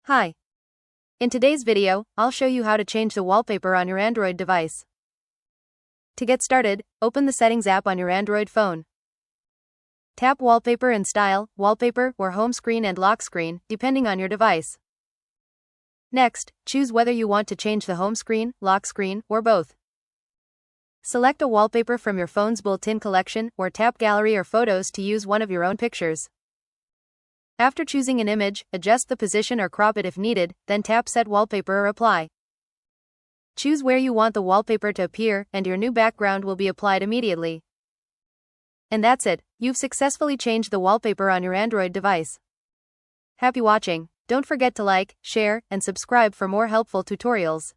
Hi. In today's video, I'll show you how to change the wallpaper on your Android device. To get started, open the Settings app on your Android phone. Tap Wallpaper and Style, Wallpaper, or Home Screen and Lock Screen, depending on your device. Next, choose whether you want to change the home screen, lock screen, or both. Select a wallpaper from your phone's built-in collection, or tap Gallery or Photos to use one of your own pictures. After choosing an image, adjust the position or crop it if needed, then tap Set Wallpaper or Apply. Choose where you want the wallpaper to appear, and your new background will be applied immediately. And that's it, you've successfully changed the wallpaper on your Android device. Happy watching! Don't forget to like, share, and subscribe for more helpful tutorials.